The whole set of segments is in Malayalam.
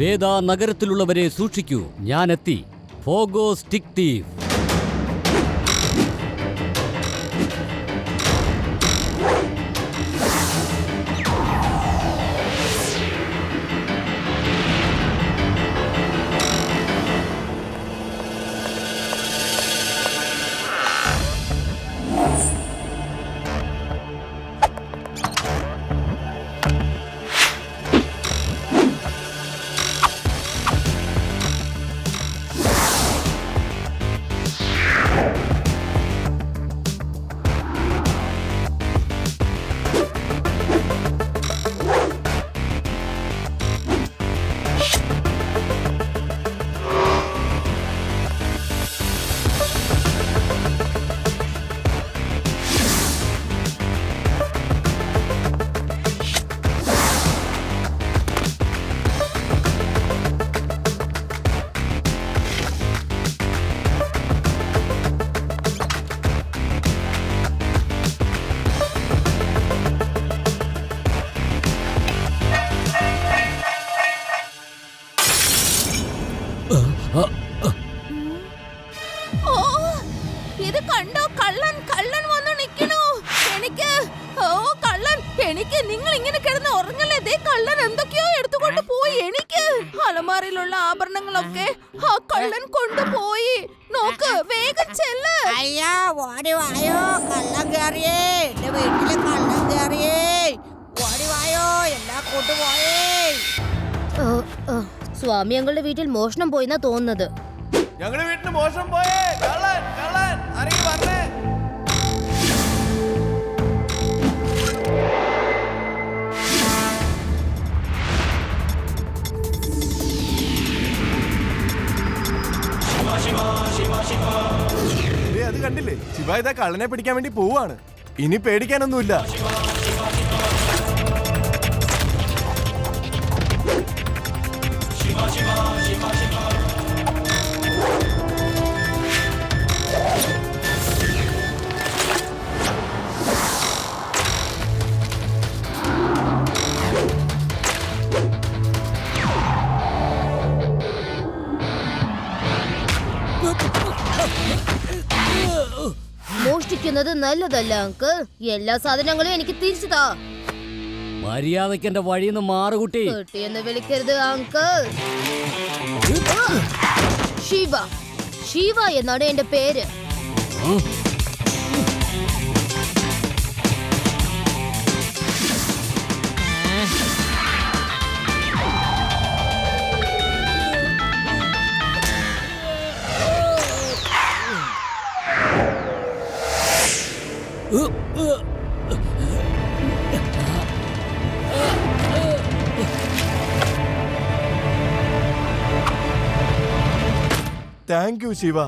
വേദ നഗരത്തിലുള്ളവരെ സൂക്ഷിക്കൂ, ഞാനെത്തി. Pogo stick thief. ഇത് കണ്ടോ? കള്ളൻ കള്ളൻ വന്നു നിൽക്കണു. എനിക്ക് കള്ളൻ, എനിക്ക് നിങ്ങൾ ഇങ്ങനെ കിടന്ന് ഉറങ്ങല്ലേ? ദേ കള്ളൻ എന്തൊക്കെയോ എടുത്തുകൊണ്ട് പോയി. എനിക്ക് അലമാരയിലുള്ള ആഭരണങ്ങളൊക്കെ ആ കള്ളൻ കൊണ്ടുപോയി. നോക്ക്, വേഗം ചെല്ല്. അയ്യോ, ഓടി വായോ, കള്ളം കേറിയേ, എന്റെ വീട്ടില് കള്ളം കേറിയേ, ഓടി വായോ, എല്ലാം കൊണ്ടുപോയേ. സ്വാമി ഞങ്ങളുടെ വീട്ടിൽ മോഷണം പോയിന്നാ തോന്നുന്നത്. ഞങ്ങളുടെ വീട്ടിൽ മോഷണം പോയേ, കള്ളൻ കള്ളൻ ആരെങ്കിലും പറഞ്ഞേ. അത് കണ്ടില്ലേ, ശിവ ഇതാ കള്ളനെ പിടിക്കാൻ വേണ്ടി പോവാണ്. ഇനി പേടിക്കാനൊന്നുമില്ല. മോഷ്ടിക്കുന്നത് നല്ലതല്ല അങ്കിൾ. എല്ലാ സാധനങ്ങളും എനിക്ക് തിരിച്ചു താ. മര്യാദയ്ക്ക് എന്റെ വഴിന്ന് മാറുകുട്ടി. കുട്ടിയെന്ന് വിളിക്കരുത് അങ്കിൾ. ശിവ, ശിവ എന്നാണ് എന്റെ പേര്. താങ്ക് യു ശിവ,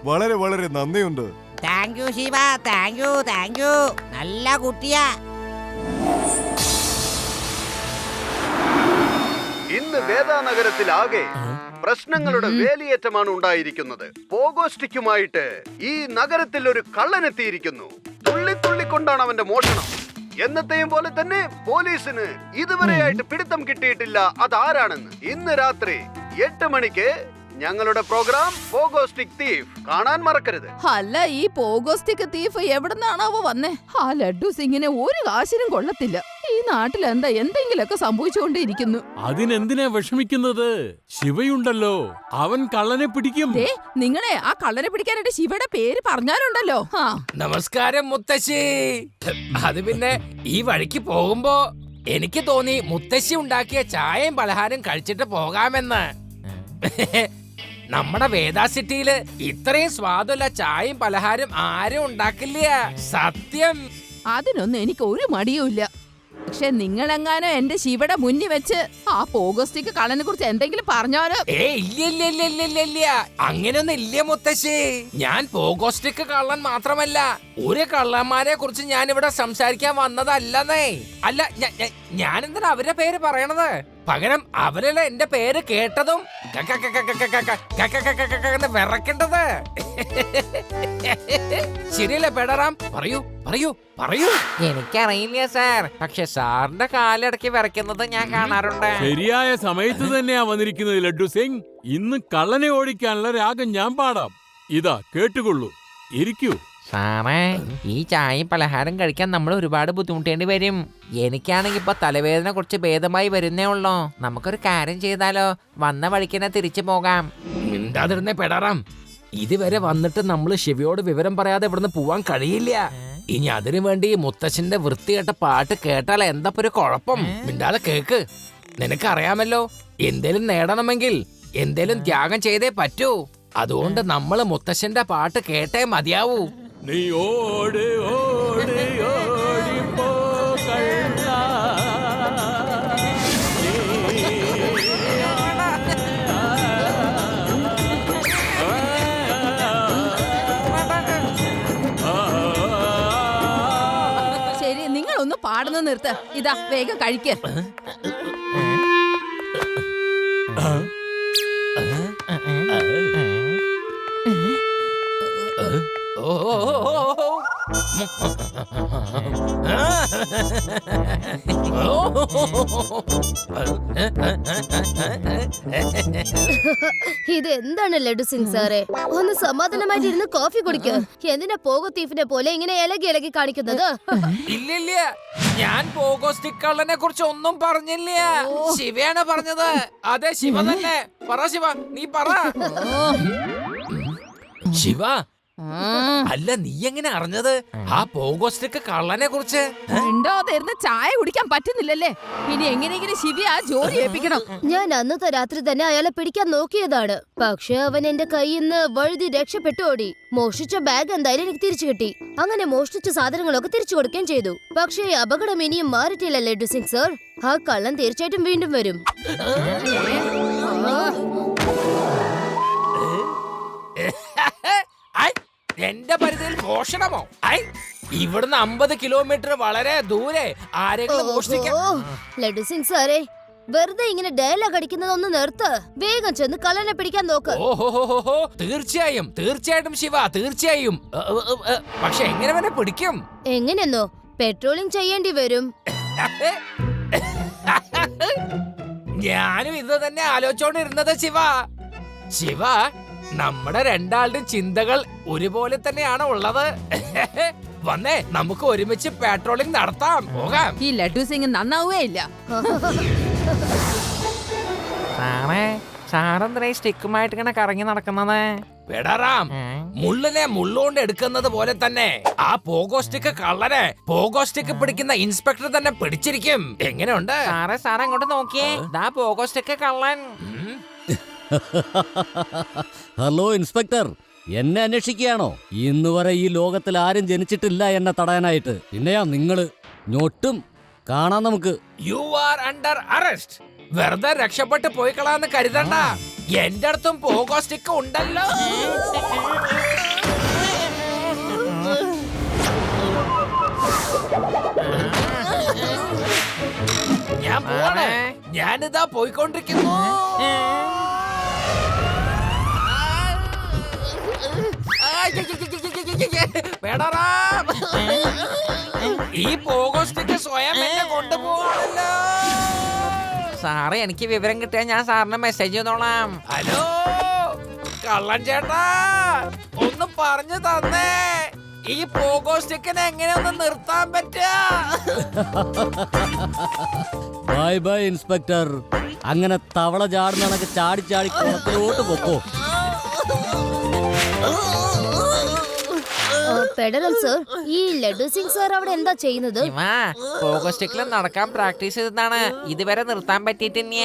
വളരെ വളരെ നന്ദിയുണ്ട്. Thank you Shiva, thank you, thank you, നല്ല കുട്ടിയാ. ഇന്ന് വേദാനഗരത്തിലാകെ പ്രശ്നങ്ങളുടെ വേലിയേറ്റമാണ് ഉണ്ടായിരിക്കുന്നത്. പോഗോസ്റ്റിക്കുമായിട്ട് ഈ നഗരത്തിൽ ഒരു കള്ളനെത്തിയിരിക്കുന്നു. തുള്ളിക്കൊണ്ടാണ് അവന്റെ മോഷണം. എന്നത്തെയും പോലെ തന്നെ പോലീസിന് ഇതുവരെയായിട്ട് പിടുത്തം കിട്ടിയിട്ടില്ല അതാരാണെന്ന്. ഇന്ന് രാത്രി 8 മണിക്ക് ഞങ്ങളുടെ പ്രോഗ്രാം പോഗോ സ്റ്റിക് തീഫ് കാണാൻ മറക്കരുത്. അല്ല, ഈ പോഗോ സ്റ്റിക് തീഫ് എവിടുന്നാണാവോ വന്നേ? ആ ലഡ്ഡു സിംഗിനെ ഒരു കാശിനും കൊള്ളത്തില്ല. ഈ നാട്ടിൽ എന്താ എന്തെങ്കിലുമൊക്കെ സംഭവിച്ചുകൊണ്ടേയിരിക്കുന്നു. അതിനെന്തിനാ വിഷമിക്കുന്നത്? ശിവയുണ്ടല്ലോ, അവൻ കള്ളനെ പിടിക്കും. നിങ്ങളെ ആ കള്ളനെ പിടിക്കാനായിട്ട് ശിവയുടെ പേര് പറഞ്ഞാലുണ്ടല്ലോ. നമസ്കാരം മുത്തശ്ശി. അത് പിന്നെ ഈ വഴിക്ക് പോകുമ്പോ എനിക്ക് തോന്നി മുത്തശ്ശി ഉണ്ടാക്കിയ ചായയും പലഹാരം കഴിച്ചിട്ട് പോകാമെന്ന്. നമ്മുടെ വേദ സിറ്റിയില് ഇത്രയും സ്വാദുള്ള ചായയും പലഹാരം ആരും ഉണ്ടാക്കില്ല, സത്യം. അതിനൊന്നും എനിക്ക് ഒരു മടിയുമില്ല. പക്ഷെ നിങ്ങളെങ്ങാനോ എന്റെ ശിവയുടെ മുന്നിൽ വെച്ച് ആ പോഗോസ്റ്റിക് കള്ളനെ കുറിച്ച് എന്തെങ്കിലും പറഞ്ഞാലോ? ഇല്ല, അങ്ങനെയൊന്നും ഇല്ല മുത്തശ്ശി. ഞാൻ പോഗോസ്റ്റിക് കള്ളൻ മാത്രമല്ല, ഒരു കള്ളന്മാരെ കുറിച്ച് ഞാൻ ഇവിടെ സംസാരിക്കാൻ വന്നതല്ലെന്നേ. അല്ല, ഞാൻ എന്തിനാ അവരുടെ പേര് പറയണത്? പകരം അവരല്ല എന്റെ പേര് കേട്ടതും വിറക്കേണ്ടത്. ശരിയല്ലേ പേടറാം? പറയൂ പറയൂ. എനിക്കറിയില്ല സാർ, പക്ഷെ സാറിന്റെ കാലിടയ്ക്ക് വിറയ്ക്കുന്നത് ഞാൻ കാണാറുണ്ട്. ശരിയായ സമയത്ത് തന്നെയാ വന്നിരിക്കുന്നത് ലഡ്ഡു സിംഗ്. ഇന്ന് കള്ളനെ ഓടിക്കാനുള്ള രാഗം ഞാൻ പാടാം. ഇതാ കേട്ടുകൊള്ളൂ, ഇരിക്കൂ. സാറേ, ഈ ചായയും പലഹാരം കഴിക്കാൻ നമ്മൾ ഒരുപാട് ബുദ്ധിമുട്ടേണ്ടി വരും. എനിക്കാണെങ്കിൽ ഇപ്പൊ തലവേദന കുറച്ച് ഭേദമായി വരുന്നേ ഉള്ളൂ. നമുക്കൊരു കാര്യം ചെയ്താലോ? വന്ന വഴിക്കന്നെ തിരിച്ചു പോകാം. മിണ്ടാതിരുന്നേ പെടാറാം. ഇതുവരെ വന്നിട്ട് നമ്മൾ ശിവയോട് വിവരം പറയാതെ ഇവിടുന്ന് പോവാൻ കഴിയില്ല. ഇനി അതിനു വേണ്ടി മുത്തശ്ശന്റെ വൃത്തികെട്ട പാട്ട് കേട്ടാൽ എന്താ ഒരു കുഴപ്പം? മിണ്ടാതെ കേക്ക്. നിനക്കറിയാമല്ലോ, എന്തേലും നേടണമെങ്കിൽ എന്തേലും ത്യാഗം ചെയ്തേ പറ്റൂ. അതുകൊണ്ട് നമ്മൾ മുത്തശ്ശന്റെ പാട്ട് കേട്ടേ മതിയാവൂ. നീ ഓട് ഓട് ഓടിപ്പോ കള്ളാ. ശരി, നിങ്ങളൊന്ന് പാടുന്നത് നിർത്ത്. ഇതാ വേഗം കഴിക്ക്. ഇതെന്താണ് ലഡു സിംഗ് സാറേ? ഒന്ന് സമാധാനമായിട്ട് ഇരുന്ന് കോഫി കുടിക്ക്. എന്തിനാ പോകോ തീഫിനെ പോലെ ഇങ്ങനെ ഇലകി ഇലകി കാണിക്കുന്നത്? ഇല്ലില്ല, ഞാൻ പോകോ സ്റ്റിക്ക് കള്ളനെ കുറിച്ച് ഒന്നും പറഞ്ഞില്ല. ശിവയാണ് പറഞ്ഞത്. അതെ, ശിവ തന്നെ. പറ ശിവ, നീ പറ. ശിവ, അല്ല നീ എങ്ങനെ അറിഞ്ഞത് ആ പോകോ സ്റ്റിക്ക് കള്ളനെ കുറിച്ച്? മിണ്ടാതിരുന്ന് ചായ കുടിക്കാൻ പറ്റുന്നില്ലല്ലേ? ഇനി എങ്ങനെയെങ്കിലും ശിവ ആ ജോലി ഏൽപ്പിക്കണം. ഞാൻ അന്നത്തെ രാത്രി തന്നെ അയാളെ പിടിക്കാൻ നോക്കിയതാണ്. പക്ഷെ അവൻ എന്റെ കയ്യിൽ നിന്ന് വഴുതി രക്ഷപ്പെട്ടു ഓടി. മോഷ്ടിച്ച ബാഗ് എന്തായാലും എനിക്ക് തിരിച്ചു കിട്ടി. അങ്ങനെ മോഷ്ടിച്ച സാധനങ്ങളൊക്കെ തിരിച്ചു കൊടുക്കുകയും ചെയ്തു. പക്ഷേ ഈ അപകടം ഇനിയും മാറിയിട്ടില്ല ലഡു സിംഗ് സർ. ആ കള്ളൻ തീർച്ചയായിട്ടും വീണ്ടും വരും. എന്റെ പരിധിയിൽ മോഷണമോ? ഇവിടുന്ന് 50 കിലോമീറ്റർ വളരെ ദൂരെ ആരെങ്കിലും മോഷ്ടിക്കാൻ. ലഡു സിംഗ് സാറേ, വെറുതെ ഇങ്ങനെ ഡയലോഗ് അടിക്കുന്നതൊന്ന് നിർത്ത്. വേഗം ചെന്ന് കള്ളനെ പിടിക്കാൻ നോക്ക്. ഓഹോ, തീർച്ചയായും തീർച്ചയായിട്ടും ശിവ, തീർച്ചയായും. പക്ഷെ എങ്ങനെ വേണേ പിടിക്കും? എങ്ങനെയെന്നോ? പെട്രോളിംഗ് ചെയ്യേണ്ടി വരും. ഞാനും ഇത് തന്നെ ആലോചിച്ചോണ്ടിരുന്നത് ശിവ. ശിവ, നമ്മുടെ രണ്ടാളുടെ ചിന്തകൾ ഒരുപോലെ തന്നെയാണ് ഉള്ളത്. വന്നേ, നമുക്ക് ഒരുമിച്ച് പെട്രോളിംഗ് നടത്താം. പോകാം. ഈ ലഡു സിംഗ് നന്നാവേ ഇല്ല. സാറെന്തേ സ്റ്റിക്കുമായിട്ട് ഇങ്ങനെ കറങ്ങി നടക്കുന്നത്? പെടാറാം, മുള്ളിനെ മുള്ളുകൊണ്ട് എടുക്കുന്നത് പോലെ തന്നെ ആ പോഗോ സ്റ്റിക്ക് കള്ളനെ പോഗോ സ്റ്റിക്ക് പിടിക്കുന്ന ഇൻസ്പെക്ടർ തന്നെ പിടിച്ചിരിക്കും. എങ്ങനെയുണ്ട് സാറേ അങ്ങോട്ട് നോക്കിയേ, ദാ പോഗോ സ്റ്റിക്ക് കള്ളൻ. ഹലോ ഇൻസ്പെക്ടർ, എന്നെ അന്വേഷിക്കുകയാണോ? ഇന്ന് വരെ ഈ ലോകത്തിൽ ആരും ജനിച്ചിട്ടില്ല എന്നെ തടയാനായിട്ട്. പിന്നെയാ നിങ്ങള് ഞൊട്ടും കാണാൻ നമുക്ക്. You are under arrest. വെറുതെ രക്ഷപ്പെട്ട് പോയി കളാന്ന് കരുതണ്ട. എന്റെ അടുത്തും പോഗോ സ്റ്റിക്ക് ഉണ്ടല്ലോ. ഞാൻ പോവാണ്. ഞാനിതാ പോയിക്കൊണ്ടിരിക്കുന്നു. ഈ പോഗോ സ്റ്റിക്ക് സ്വയം എന്നെ കൊണ്ടുപോകാണല്ലോ. സാറേ, എനിക്ക് വിവരം കിട്ടിയാൽ ഞാൻ സാറിന് മെസ്സേജ് ചെയ്തോളാം. ഹലോ കള്ളൻ ചേട്ടാ, ഒന്ന് പറഞ്ഞു തന്നേ, ഈ പോഗോ സ്റ്റിക്കിനെ എങ്ങനെയൊന്ന് നിർത്താൻ പറ്റുക? Bye bye inspector. അങ്ങനെ തവള ചാടുന്ന ചാടി ചാടി കുളത്തിലോട്ട് പൊക്കോ. ഫെഡറൽ സർ, ഈ ലഡു സിംഗ് സാർ അവിടെ എന്താ ചെയ്യുന്നത്? പോഗോ സ്റ്റിക്കിൽ നടക്കാൻ പ്രാക്ടീസ് ചെയ്തതാണ്. ഇതുവരെ നിർത്താൻ പറ്റിയിട്ടില്ല.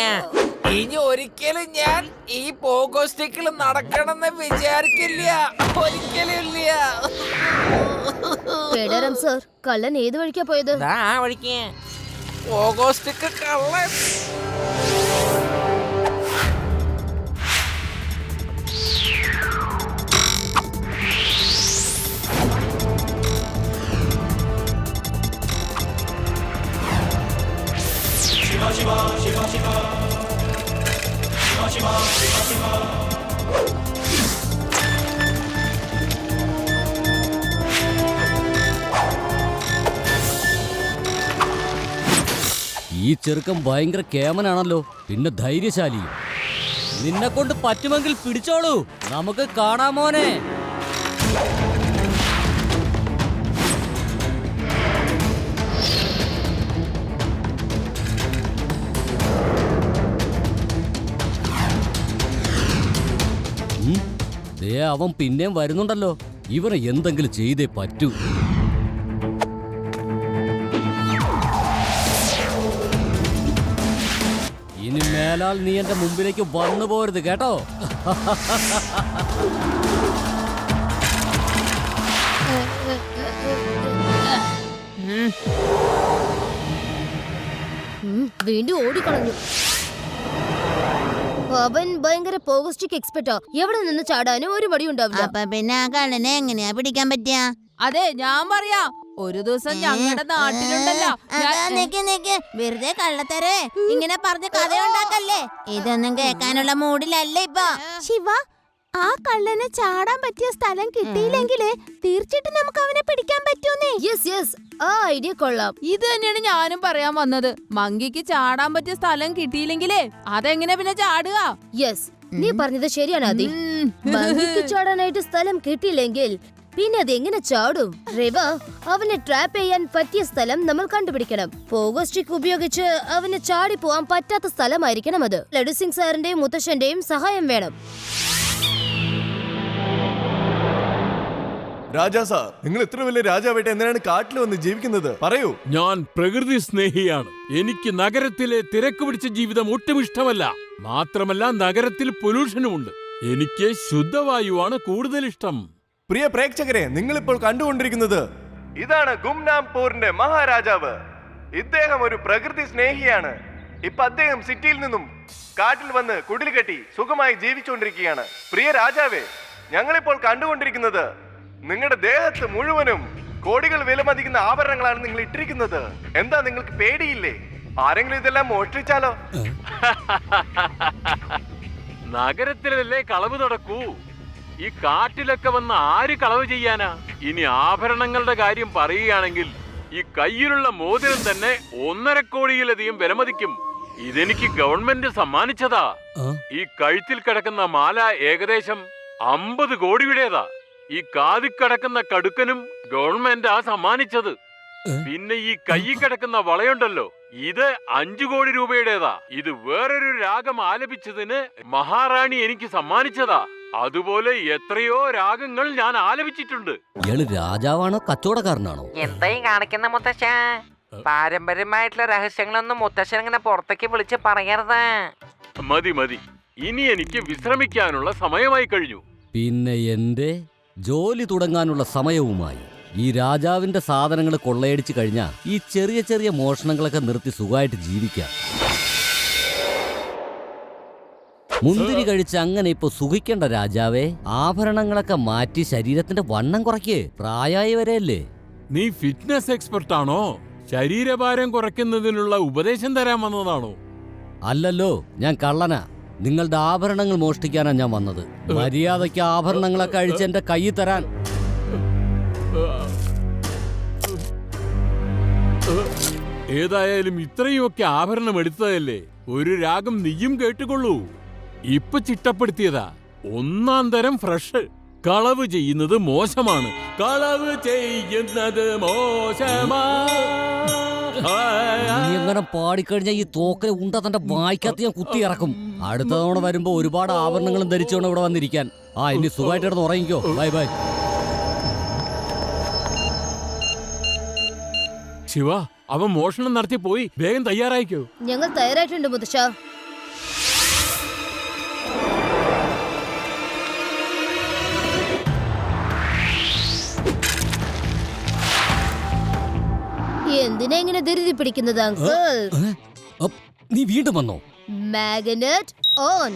ഇനി ഒരിക്കലും ഞാൻ ഈ പോഗോ സ്റ്റിക്കിൽ നടക്കണമെന്ന് വിചാരിക്കില്ല. ഒരിക്കലും ഇല്ല. ഫെഡറൽ സർ, കള്ളൻ ഏത് വഴിക്കാ പോയത്? ആ വഴിക്ക്. പോഗോ സ്റ്റിക്ക് കള്ളൻ. ഈ ചെറുക്കൻ ഭയങ്കര കേമനാണല്ലോ, പിന്നെ ധൈര്യശാലിയും. നിന്നെ കൊണ്ട് പറ്റുമെങ്കിൽ പിടിച്ചോളൂ, നമുക്ക് കാണാം മോനെ. ദേ അവൻ പിന്നെയും വരുന്നുണ്ടല്ലോ. ഇവനെ എന്തെങ്കിലും ചെയ്തേ പറ്റൂ. ഇനി മേലാൽ നീ എന്റെ മുമ്പിലേക്ക് വന്നു പോരുത് കേട്ടോ. വീണ്ടും ഓടിക്കളഞ്ഞു. അവൻ ഭയങ്കര പോഗസ്റ്റിക് എക്സ്പെർട്ടാ. എവിടെ നിന്ന് ചാടാനും ഒരു മടി ഉണ്ടാവില്ല. അപ്പൊ പിന്നെ ആ കള്ളനെ എങ്ങനെയാ പിടിക്കാൻ പറ്റിയ? അതെ ഞാൻ പറയാം, ഒരു ദിവസം ഞങ്ങളുടെ നാട്ടിലുണ്ടല്ലോ. വെറുതെ കള്ളത്തരേ ഇങ്ങനെ പറഞ്ഞ കഥയുണ്ടാക്കല്ലേ. ഇതൊന്നും കേൾക്കാനുള്ള മൂഡിലല്ല ഇപ്പൊ. ശിവ, ആ കള്ളനെ ചാടാൻ പറ്റിയ സ്ഥലം കിട്ടിയില്ലെങ്കിലേ തീർച്ചയായിട്ടും നമുക്ക് അവനെ പിടിക്കാൻ പറ്റൂന്നേ. യെസ് യെസ്, ആ ഐഡിയ കൊള്ളാം. ഇത് തന്നെയാണ് ഞാനും പറയാൻ വന്നത്. മങ്കിക്ക് ചാടാൻ പറ്റിയ സ്ഥലം കിട്ടിയില്ലെങ്കിലേ അതെങ്ങനെ പിന്നെ ചാടുക? യെസ്, നീ പറഞ്ഞത് ശരിയാണ് ആദി. മങ്കിക്ക് ചാടാനായിട്ട് സ്ഥലം കിട്ടിയില്ലെങ്കിൽ പിന്നെ അത് എങ്ങനെ ചാടും? രവ, അവനെ ട്രാപ്പ് ചെയ്യാൻ പറ്റിയ സ്ഥലം നമ്മൾ കണ്ടുപിടിക്കണം. പോഗോസ്റ്റിക് ഉപയോഗിച്ച് അവന് ചാടി പോവാൻ പറ്റാത്ത സ്ഥലമായിരിക്കണം അത്. ലഡു സിംഗ് സാറിന്റെയും മുത്തശ്ശന്റെയും സഹായം വേണം. രാജാ സാർ, നിങ്ങൾ ഇത്ര വലിയ രാജാവായിട്ട് എന്തിനാണ് കാട്ടിൽ വന്ന് ജീവിക്കുന്നത്? പറയൂ. ഞാൻ പ്രകൃതി സ്നേഹിയാണ്. എനിക്ക് നഗരത്തിലെ തിരക്ക് പിടിച്ച ജീവിതം ഒട്ടും ഇഷ്ടമല്ല. മാത്രമല്ല നഗരത്തിൽ പൊല്യൂഷനുമുണ്ട്. എനിക്ക് ശുദ്ധവായുവാണ് കൂടുതൽ ഇഷ്ടം. പ്രിയ പ്രേക്ഷകരെ, നിങ്ങൾ ഇപ്പോൾ കണ്ടുകൊണ്ടിരിക്കുന്നത് ഇതാണ് ഗുംനാംപൂരിന്റെ മഹാരാജാവ്. ഇദ്ദേഹം ഒരു പ്രകൃതി സ്നേഹിയാണ്. ഇപ്പൊ അദ്ദേഹം സിറ്റിയിൽ നിന്നും കാട്ടിൽ വന്ന് കുടിൽ കെട്ടി സുഖമായി ജീവിച്ചുകൊണ്ടിരിക്കുകയാണ്. പ്രിയ രാജാവേ, ഞങ്ങളിപ്പോൾ കണ്ടുകൊണ്ടിരിക്കുന്നത് നിങ്ങളുടെ ദേഹത്ത് മുഴുവനും കോടികൾ വിലമതിക്കുന്ന ആഭരണങ്ങളാണ് നിങ്ങൾ ഇട്ടിരിക്കുന്നത്. എന്താ നിങ്ങൾക്ക് പേടിയില്ലേ? ആരെങ്കിലും ഇതെല്ലാം മോഷ്ടിച്ചാലോ? നഗരത്തിലല്ലേ കളവ് നടക്കൂ. ഈ കാട്ടിലൊക്കെ വന്ന് ആര് കളവ് ചെയ്യാനാ? ഇനി ആഭരണങ്ങളുടെ കാര്യം പറയുകയാണെങ്കിൽ ഈ കയ്യിലുള്ള മോതിരം തന്നെ 1.5 കോടിയിലധികം വിലമതിക്കും. ഇതെനിക്ക് ഗവൺമെന്റ് സമ്മാനിച്ചതാ. ഈ കഴുത്തിൽ കിടക്കുന്ന മാല ഏകദേശം 50 കോടിയുടേതാ. ഈ കാതിൽ കിടക്കുന്ന കടുക്കനും ഗവൺമെന്റാ സമ്മാനിച്ചത്. പിന്നെ ഈ കയ്യിൽ കിടക്കുന്ന വളയുണ്ടല്ലോ, ഇത് 5 കോടി രൂപയുടേതാ. ഇത് വേറൊരു രാഗം ആലപിച്ചതിന് മഹാറാണി എനിക്ക് സമ്മാനിച്ചതാ. അതുപോലെ എത്രയോ രാഗങ്ങൾ ഞാൻ ആലപിച്ചിട്ടുണ്ട്. ഇയാള് രാജാവാണോ കച്ചവടക്കാരനാണോ? എന്തായി കാണിക്കുന്ന മുത്തശ്ശ? പാരമ്പര്യമായിട്ടുള്ള രഹസ്യങ്ങളൊന്നും മുത്തശ്ശൻ ഇങ്ങനെ പുറത്തേക്ക് വിളിച്ച് പറയരുത്. മതി മതി, ഇനി എനിക്ക് വിശ്രമിക്കാനുള്ള സമയമായി കഴിഞ്ഞു. പിന്നെ എന്റെ ജോലി തുടങ്ങാനുള്ള സമയവുമായി. ഈ രാജാവിന്റെ സാധനങ്ങൾ കൊള്ളയടിച്ചു കഴിഞ്ഞാൽ ഈ ചെറിയ ചെറിയ മോഷണങ്ങളൊക്കെ നിർത്തി സുഖമായിട്ട് ജീവിക്കാം. മുന്തിരി കഴിച്ച് അങ്ങനെ ഇപ്പൊ സുഖിക്കേണ്ട രാജാവേ. ആഭരണങ്ങളൊക്കെ മാറ്റി ശരീരത്തിന്റെ വണ്ണം കുറയ്ക്ക്. പ്രായമായി വരെയല്ലേ. നീ ഫിറ്റ്നസ് എക്സ്പെർട്ട് ആണോ? ശരീരഭാരം കുറയ്ക്കുന്നതിനുള്ള ഉപദേശം തരാൻ വന്നതാണോ? അല്ലല്ലോ, ഞാൻ കള്ളനാ. നിങ്ങളുടെ ആഭരണങ്ങൾ മോഷ്ടിക്കാനാ ഞാൻ വന്നത്. മര്യാദയ്ക്ക് ആഭരണങ്ങളൊക്കെ അഴിച്ച് എന്റെ കയ്യിൽ തരാൻ. ഏതായാലും ഇത്രയുമൊക്കെ ആഭരണം എടുത്തതല്ലേ, ഒരു രാഗം നീയും കേട്ടുകൊള്ളൂ. ഇപ്പൊ ചിട്ടപ്പെടുത്തിയതാ, 1-ാം തരം ഫ്രഷ്. കളവ് ചെയ്യുന്നത് മോശമാണ്. കളവ് ചെയ്യുന്നത് മോശമാ. നീ എങ്ങനെ പാടിക്കഴിഞ്ഞാൽ ഈ തോക്കലെ ഉണ്ട തന്റെ വായിക്കകത്ത് ഞാൻ കുത്തി ഇറക്കും. അടുത്ത തവണ വരുമ്പോ ഒരുപാട് ആഭരണങ്ങളും ധരിച്ചോണ്ട് ഇവിടെ വന്നിരിക്കാൻ. ഇനി സുഖമായിട്ട് കിടന്ന് ഉറങ്ങിക്കോ. Bye bye. ശിവ, അവൻ മോഷണം നടത്തി പോയി. വേഗം തയ്യാറായിക്കോ. ഞങ്ങൾ തയ്യാറായിട്ടുണ്ട് മുത്തശ്ശ. എന്തിനാ ഇങ്ങനെ ധൃതി പിടിക്കുന്നത് അങ്കിൾ? നീ വീണ്ടും വന്നോ? Magnet on.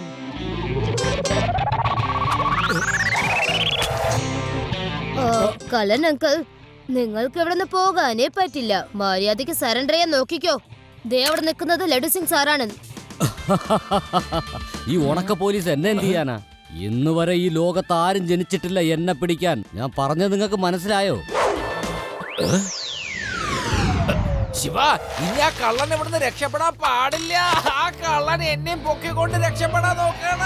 കലൻ അങ്കിൾ, നിങ്ങൾക്ക് ഇവിടെ നിന്ന് പോകാനേ പറ്റില്ല. മര്യാദയ്ക്ക് സറണ്ടർ ചെയ്യാൻ നോക്കിക്കോ. ദേ അവിടെ നിൽക്കുന്നത് ലഡു സിംഗ് സാറാണ്. ഈ ഉണക്ക പോലീസ് എന്നെ എന്ത് ചെയ്യാനാ? ഇന്ന് വരെ ഈ ലോകത്ത് ആരും ജനിച്ചിട്ടില്ല എന്നെ പിടിക്കാൻ. ഞാൻ പറഞ്ഞത് നിങ്ങൾക്ക് മനസ്സിലായോ? ശിവ, ഇനി ആ കള്ളൻ ഇവിടുന്ന് രക്ഷപ്പെടാൻ പാടില്ല. ആ കള്ളൻ എന്നെയും പൊക്കിക്കൊണ്ട് രക്ഷപ്പെടാൻ നോക്കണ.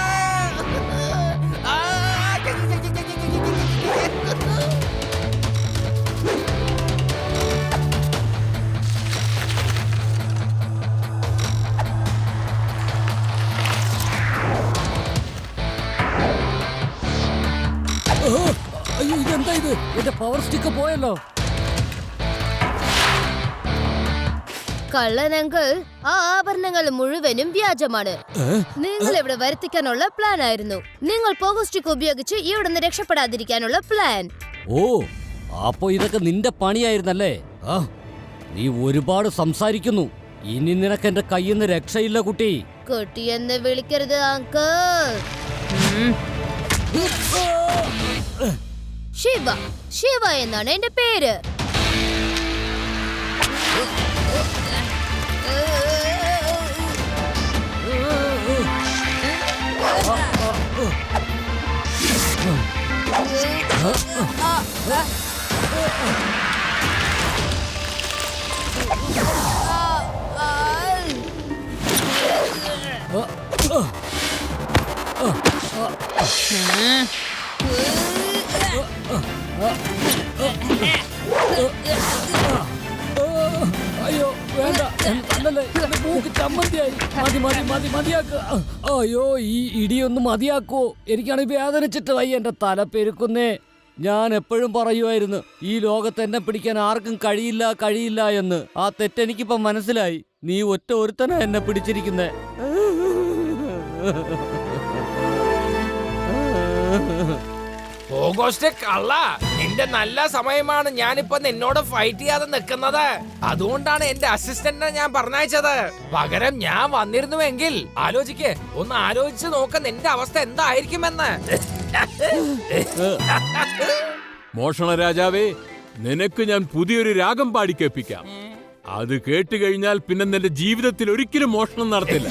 അയ്യോ, ഇതെന്താ ഇത്? എന്റെ പവർ സ്റ്റിക്ക് പോയല്ലോ. കള്ളൻ അങ്കിൾ, ആ ആഭരണങ്ങൾ മുഴുവനും വ്യാജമാണ്. നിങ്ങൾ ഇവിടെ വരുത്തിക്കാനുള്ള പ്ലാൻ ആയിരുന്നു. നിങ്ങൾ പോഗോ സ്റ്റിക്ക് ഉപയോഗിച്ച് ഇവിടുന്ന് രക്ഷപ്പെടാതിരിക്കാനുള്ള പ്ലാൻ. ഓ, അപ്പൊ ഇതൊക്കെ നിന്റെ പണിയായിരുന്നല്ലേ? ആ, നീ ഒരുപാട് സംസാരിക്കുന്നു. ഇനി നിനക്ക് എന്റെ കയ്യിൽ നിന്ന് രക്ഷയില്ല കുട്ടി. കുട്ടിയെന്ന് വിളിക്കരുത് അങ്കിൾ. ശിവ, ശിവ എന്നാണ് എന്റെ പേര്. അയ്യോ വേണ്ട, അല്ലല്ലേ, എന്റെ മൂക്ക് ചമ്മന്തിയായി. മതി മതി മതി മതിയാക്ക. അയ്യോ, ഈ ഇടിയൊന്ന് മതിയാക്കോ. എനിക്കാണെങ്കിൽ വേദനിച്ചിട്ട് വയ്യ, എന്റെ തല പെരുക്കുന്നേ. ഞാൻ എപ്പോഴും പറയുമായിരുന്നു ഈ ലോകത്ത് എന്നെ പിടിക്കാൻ ആർക്കും കഴിയില്ല കഴിയില്ല എന്ന്. ആ തെറ്റെനിക്കിപ്പം മനസ്സിലായി. നീ ഒറ്റ ഒരുത്തനാ എന്നെ പിടിച്ചിരിക്കുന്നേ. ഓഗസ്റ്റ് കള്ള, നിന്റെ നല്ല സമയമാണ് ഞാനിപ്പോ നിന്നോട് ഫൈറ്റ് ചെയ്യാതെ നിൽക്കുന്നത്. അതുകൊണ്ടാണ് എന്റെ അസിസ്റ്റന്റിനെ ഞാൻ പറഞ്ഞയച്ചത്. പകരം ഞാൻ വന്നിരുന്നുവെങ്കിൽ ഒന്ന് ആലോചിച്ച് നോക്ക നിന്റെ അവസ്ഥ എന്തായിരിക്കുമെന്ന്. മോഷണ രാജാവേ, നിനക്ക് ഞാൻ പുതിയൊരു രാഗം പാടി കേൾപ്പിക്കാം. അത് കേട്ട് കഴിഞ്ഞാൽ പിന്നെ നിന്റെ ജീവിതത്തിൽ ഒരിക്കലും മോഷണം നടത്തില്ല.